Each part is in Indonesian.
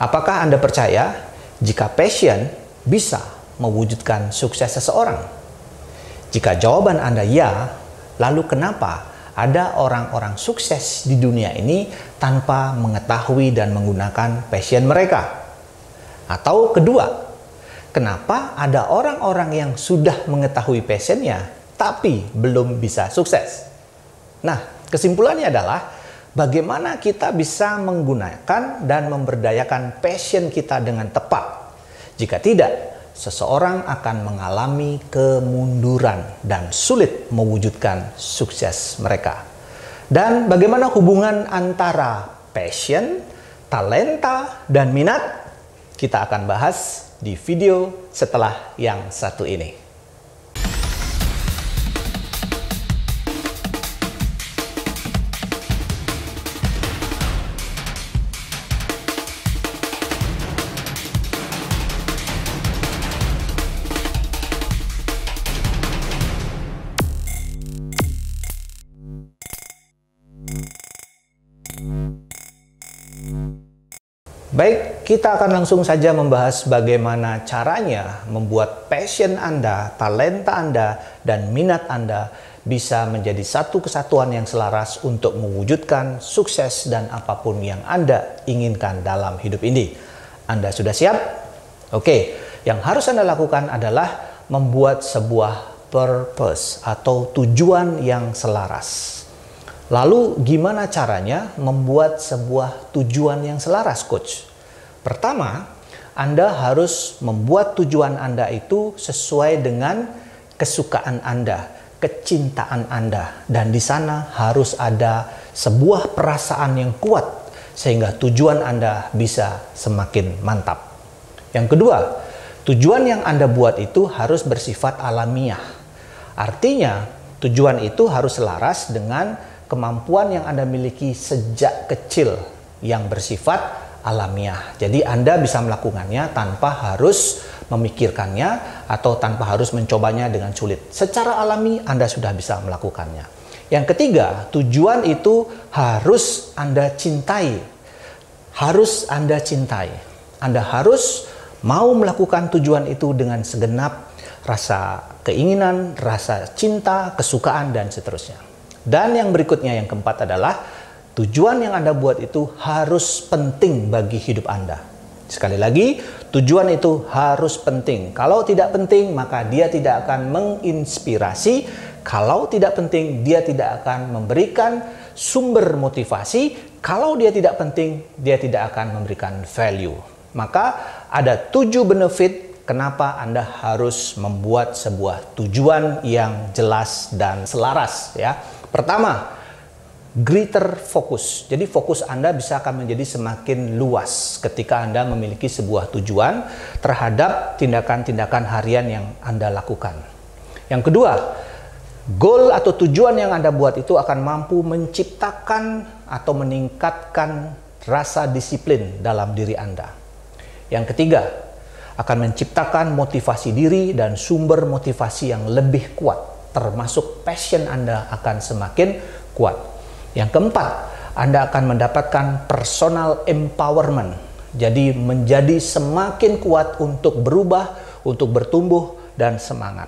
Apakah Anda percaya jika passion bisa mewujudkan sukses seseorang? Jika jawaban Anda ya, lalu kenapa ada orang-orang sukses di dunia ini tanpa mengetahui dan menggunakan passion mereka? Atau kedua, kenapa ada orang-orang yang sudah mengetahui passionnya tapi belum bisa sukses? Nah, kesimpulannya adalah bagaimana kita bisa menggunakan dan memberdayakan passion kita dengan tepat. Jika tidak, seseorang akan mengalami kemunduran dan sulit mewujudkan sukses mereka. Dan bagaimana hubungan antara passion, talenta, dan minat? Kita akan bahas di video setelah yang satu ini. Baik, kita akan langsung saja membahas bagaimana caranya membuat passion Anda, talenta Anda, dan minat Anda bisa menjadi satu kesatuan yang selaras untuk mewujudkan sukses dan apapun yang Anda inginkan dalam hidup ini. Anda sudah siap? Oke, yang harus Anda lakukan adalah membuat sebuah purpose atau tujuan yang selaras. Lalu gimana caranya membuat sebuah tujuan yang selaras, Coach? Pertama, Anda harus membuat tujuan Anda itu sesuai dengan kesukaan Anda, kecintaan Anda. Dan di sana harus ada sebuah perasaan yang kuat sehingga tujuan Anda bisa semakin mantap. Yang kedua, tujuan yang Anda buat itu harus bersifat alamiah. Artinya, tujuan itu harus selaras dengan kemampuan yang Anda miliki sejak kecil yang bersifat alamiah. Jadi Anda bisa melakukannya tanpa harus memikirkannya atau tanpa harus mencobanya dengan sulit. Secara alami Anda sudah bisa melakukannya. Yang ketiga, tujuan itu harus Anda cintai. Harus Anda cintai. Anda harus mau melakukan tujuan itu dengan segenap rasa keinginan, rasa cinta, kesukaan, dan seterusnya. Dan yang berikutnya, yang keempat adalah tujuan yang Anda buat itu harus penting bagi hidup Anda. Sekali lagi, tujuan itu harus penting. Kalau tidak penting, maka dia tidak akan menginspirasi. Kalau tidak penting, dia tidak akan memberikan sumber motivasi. Kalau dia tidak penting, dia tidak akan memberikan value. Maka ada 7 benefit kenapa Anda harus membuat sebuah tujuan yang jelas dan selaras, ya. Pertama, greater focus. Jadi fokus Anda bisa akan menjadi semakin luas ketika Anda memiliki sebuah tujuan terhadap tindakan-tindakan harian yang Anda lakukan. Yang kedua, goal atau tujuan yang Anda buat itu akan mampu menciptakan atau meningkatkan rasa disiplin dalam diri Anda. Yang ketiga, akan menciptakan motivasi diri dan sumber motivasi yang lebih kuat. Termasuk passion Anda akan semakin kuat. Yang keempat, Anda akan mendapatkan personal empowerment. Jadi menjadi semakin kuat untuk berubah, untuk bertumbuh, dan semangat.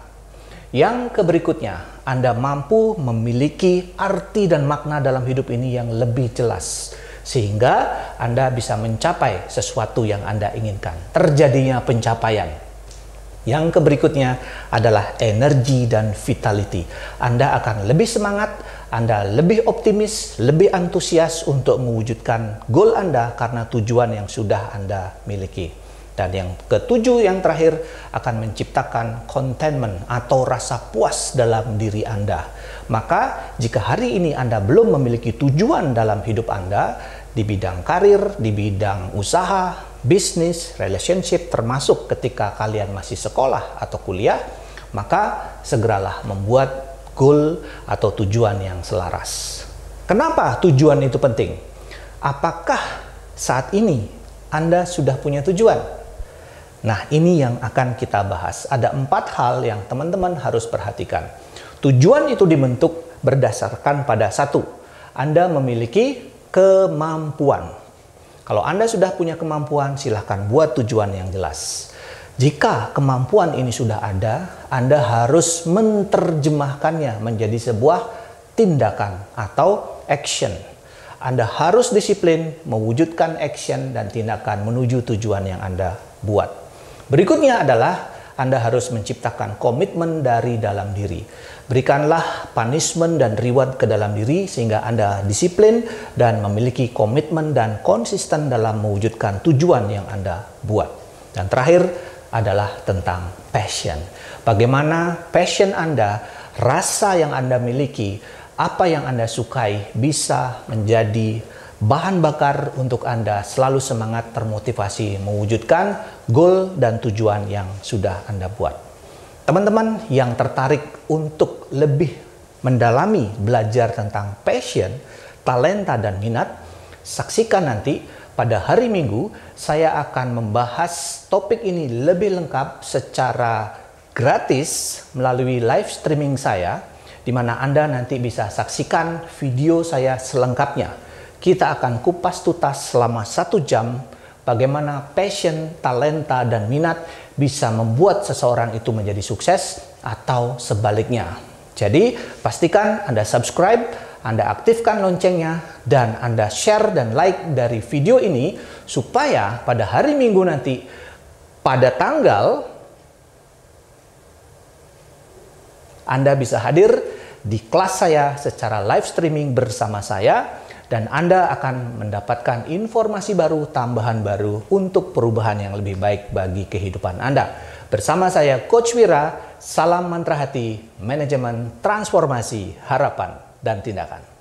Yang berikutnya, Anda mampu memiliki arti dan makna dalam hidup ini yang lebih jelas. Sehingga Anda bisa mencapai sesuatu yang Anda inginkan. Terjadinya pencapaian. Yang berikutnya adalah energi dan vitality. Anda akan lebih semangat, Anda lebih optimis, lebih antusias untuk mewujudkan goal Anda karena tujuan yang sudah Anda miliki. Dan yang ketujuh, yang terakhir, akan menciptakan contentment atau rasa puas dalam diri Anda. Maka jika hari ini Anda belum memiliki tujuan dalam hidup Anda, di bidang karir, di bidang usaha, bisnis, relationship, termasuk ketika kalian masih sekolah atau kuliah, maka segeralah membuat goal atau tujuan yang selaras. Kenapa tujuan itu penting? Apakah saat ini Anda sudah punya tujuan? Nah, ini yang akan kita bahas. Ada 4 hal yang teman-teman harus perhatikan. Tujuan itu dibentuk berdasarkan pada 1, Anda memiliki kemampuan. Kalau Anda sudah punya kemampuan, silahkan buat tujuan yang jelas. Jika kemampuan ini sudah ada, Anda harus menerjemahkannya menjadi sebuah tindakan atau action. Anda harus disiplin mewujudkan action dan tindakan menuju tujuan yang Anda buat. Berikutnya adalah Anda harus menciptakan komitmen dari dalam diri. Berikanlah punishment dan reward ke dalam diri sehingga Anda disiplin dan memiliki komitmen dan konsisten dalam mewujudkan tujuan yang Anda buat. Dan terakhir adalah tentang passion. Bagaimana passion Anda, rasa yang Anda miliki, apa yang Anda sukai bisa menjadi bahan bakar untuk Anda selalu semangat termotivasi mewujudkan goal dan tujuan yang sudah Anda buat. Teman-teman yang tertarik untuk lebih mendalami belajar tentang passion, talenta, dan minat, saksikan nanti pada hari Minggu saya akan membahas topik ini lebih lengkap secara gratis melalui live streaming saya, di mana Anda nanti bisa saksikan video saya selengkapnya. Kita akan kupas tuntas selama 1 jam bagaimana passion, talenta, dan minat bisa membuat seseorang itu menjadi sukses atau sebaliknya. Jadi pastikan Anda subscribe, Anda aktifkan loncengnya, dan Anda share dan like dari video ini supaya pada hari Minggu nanti pada tanggal Anda bisa hadir di kelas saya secara live streaming bersama saya, dan Anda akan mendapatkan informasi baru, tambahan baru untuk perubahan yang lebih baik bagi kehidupan Anda. Bersama saya Coach Wira, salam mantra hati, manajemen transformasi, harapan, dan tindakan.